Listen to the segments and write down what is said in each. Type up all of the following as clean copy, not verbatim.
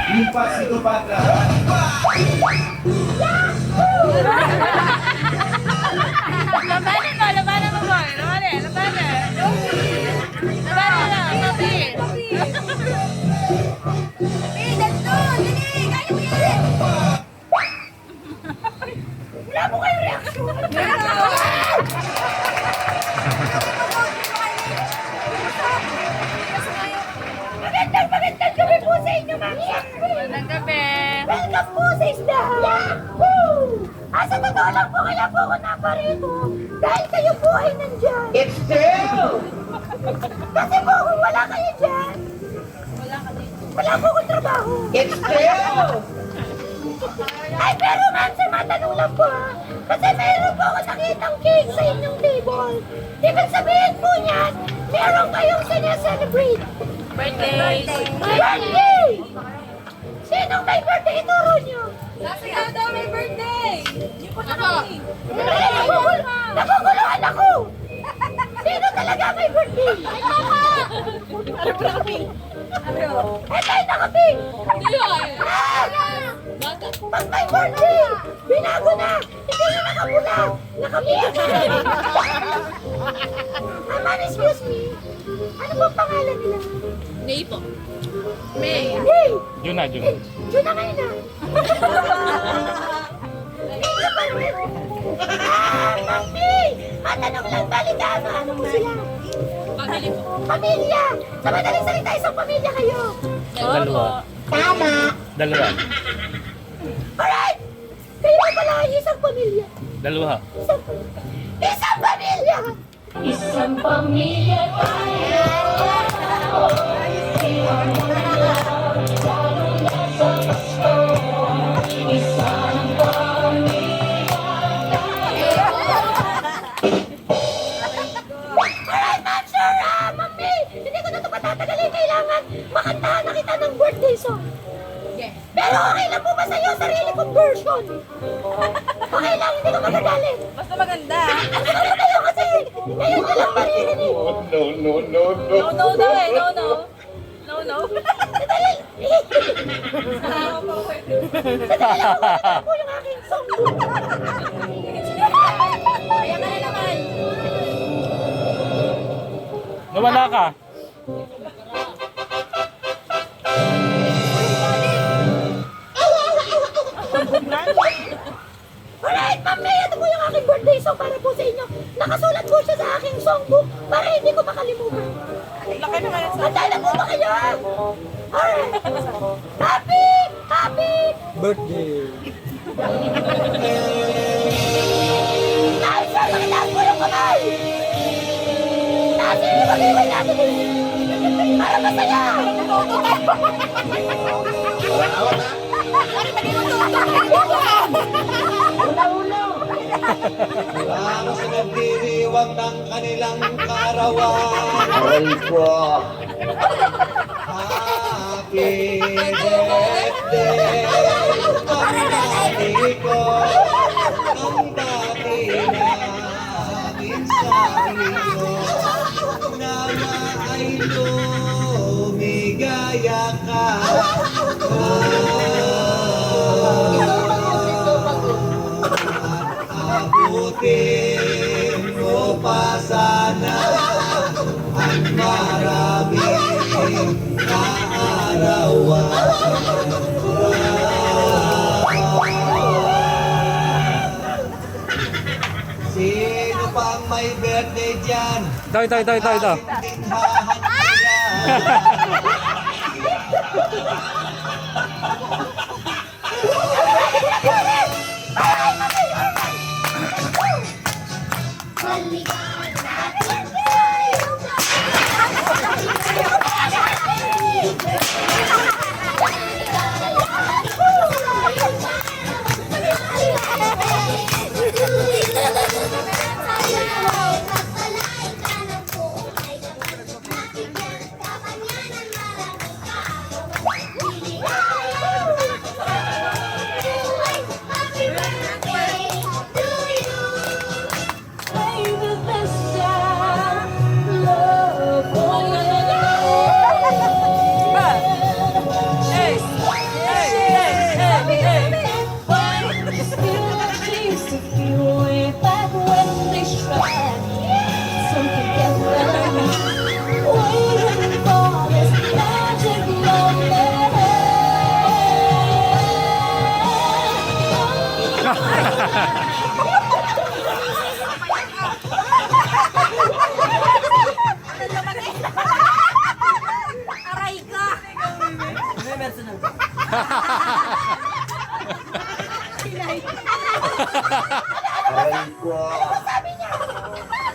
Limpas itu pada. Labanan mo, labanan mo boy. Labanan, labanan. Labanan lang, papi. Papi, that's good! Dali! Kaya mo yan! Wala mo kayong reaction! Magandang gabi po sa inyo, ma'am! Magandang gabi. Welcome po sa isdahan! Yahoo! Sa totoo lang po, kaya po ako naparito dahil kayo po ay nandyan. It's true. Kasi po kung wala kayo dyan, wala po akong trabaho. It's true. Ay, pero ma'am, sa matanong lang po ha. Kasi mayroon po ako nakitang cake sa inyong table. Ibig sabihin po niyan, meron kayong sineselebrate. Birthday. Birthday! Sinong may birthday? Ituro niyo. Ikaw daw may birthday. Ako. Naguguluhan ako! Sino talaga may birthday? Ay, mama! Ay, tayo nakaping! Pag may birthday, binago na! Hindi na nakapula! Nakaping! Ma'am, excuse me. Ano pong pangalan nila? May po. May. Hey! Jun na. Diyo na kayo na! Hindi pa rin! Mami! Matanong lang baligama! Ano po sila? Pamili po. Pamilya! Sa madaling salita, isang pamilya kayo! Dalawa. Tama! Dalawa. Alright! Kayo na pala ay isang pamilya! Dalawa. Isang pamilya! Isang pamilya tayo! Alright, ma'am, sir! Mami! Hindi ko na ito patatagalin. Kailangan makantahan na kita ng birthday song. Pero okay lang po ba sa'yo? Sarili kong version. Okay lang, hindi ko magagalit. Basta maganda. Ano kayo kasi? Ngayon ko lang maririnig. No. No, no daw eh. No, no. No, no. Sadali! Sadali lang ako po yung aking song. Kaya ka na naman. Nawala ka. Alright, mami, ito po yung aking birthday song para po sa inyo. Nakasulat po siya sa aking songbook para hindi ko makalimutan. Laki naman ang Handa na po ba kayo? Alright. Happy Birthday. Nice! Pakitaas po yung kamay! Taas yung mag-iway natin eh! Para masaya! Wala sa nagdiriwang ng kanilang karawan. Happy birthday! Ang dati ko, ang dati namin sa iyo. Nawa ay lumigaya ka. Abutin mo pa sana ang maraming kaarawan. Sino pang may birthday dyan? Ito. Tindahan sunod. Aray ko. Sabi niya,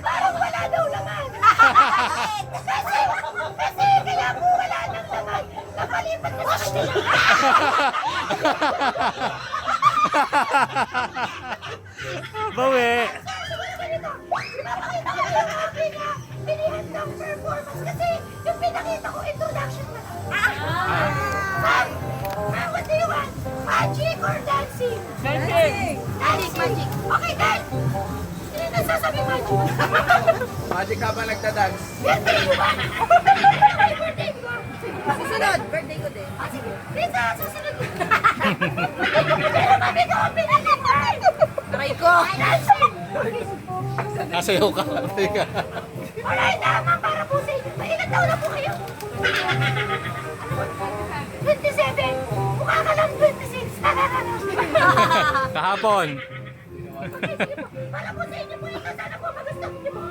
parang wala daw laman. Kasi kaya po wala nang laman. Napalipat na sa kanila. Bawi. Pinapakita ko na yung aking pilihan ng performance kasi yung pinakita ko introduction na lang. What do you want? Magic or dancing? Magic. Magic. Okay, dance. Hindi na sasabi magic. Magic ka ba nagdadags? Birthday ko ba? Ay, birthday ko. Susunod, birthday ko din. Sige, Lisa, susunod ko. Pero mami ko ang pinakita. Aray ko. Dancing. Nasayaw ka. Alright, tama para po sa inyo. Ilan taon na po kayo? 27. Mukha ka lang 26. Kahapon. Para po sa inyo po yung sana po magustuhan niyo po.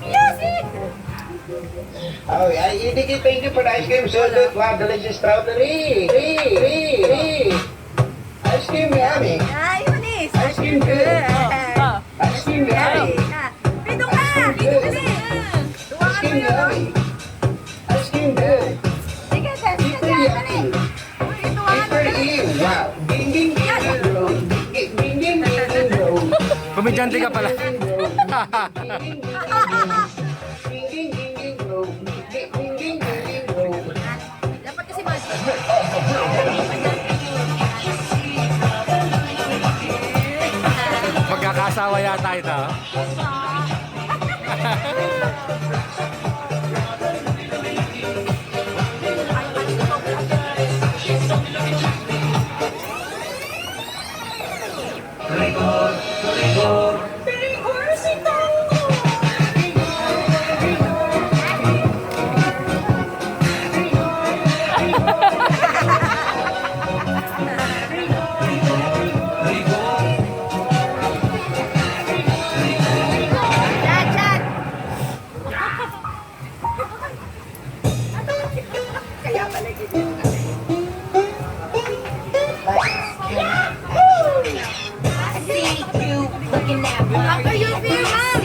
Music! Oh, Iggy, thank you for the ice cream. So good. Wow, delicious strawberry. Ice cream yummy. Ay, manis. Ice cream good. Ice cream yummy. Dito ka. Dito ka din. Ice cream yummy. Ice cream good. Sige, dance ka Super dyan. Dali. yummy. Ituwangan mo. Super you. Wow. Ding ding ding ding road. Ding ding ding ding road. Komedyante ka pala. Ding ding ding road. Ding ding ding ding road. Dapat kasi magic. Magkakasawa yata ito. Chat, chat. Kaya pala gito. How are you feel, ma'am?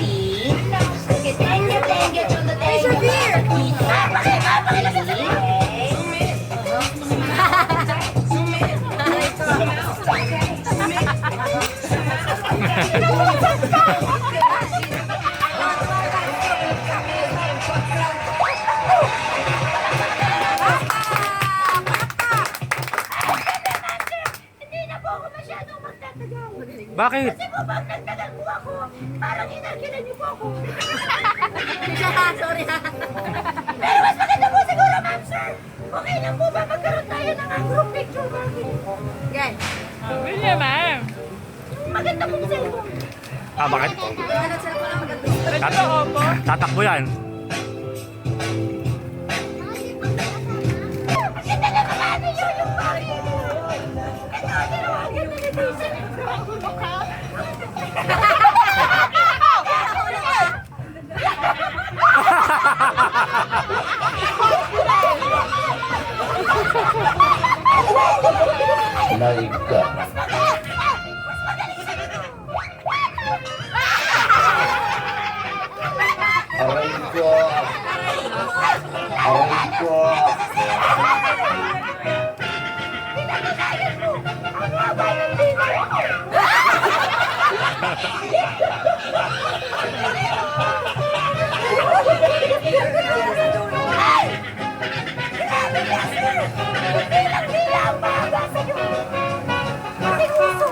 Where's your beer? Aray ko. Hindi na po ako masyadong magtatagal. Bakit? Kasi po pag nagtagal po ako, parang inarkilan niyo po ako. Sorry ha. Pero mas maganda po siguro, ma'am, sir. Okay lang po ba magkaroon tayo ng group picture, ma'am? Yan. Sabi niya, ma'am. Maganda pong cellphone. Bakit? Ano sila pala maganda? Totoo po. Tatakbo yan. Maganda na naman niyo yung bagay niyo. Ito, tinawagan na ni Jason. My God. Aray ko. Aray ko. Pinagkakayan mo. Ang haba ng dinner. Ay! Grabe ka, sir! Bilang-bila ang mahaba sa'yo. Kasi uso.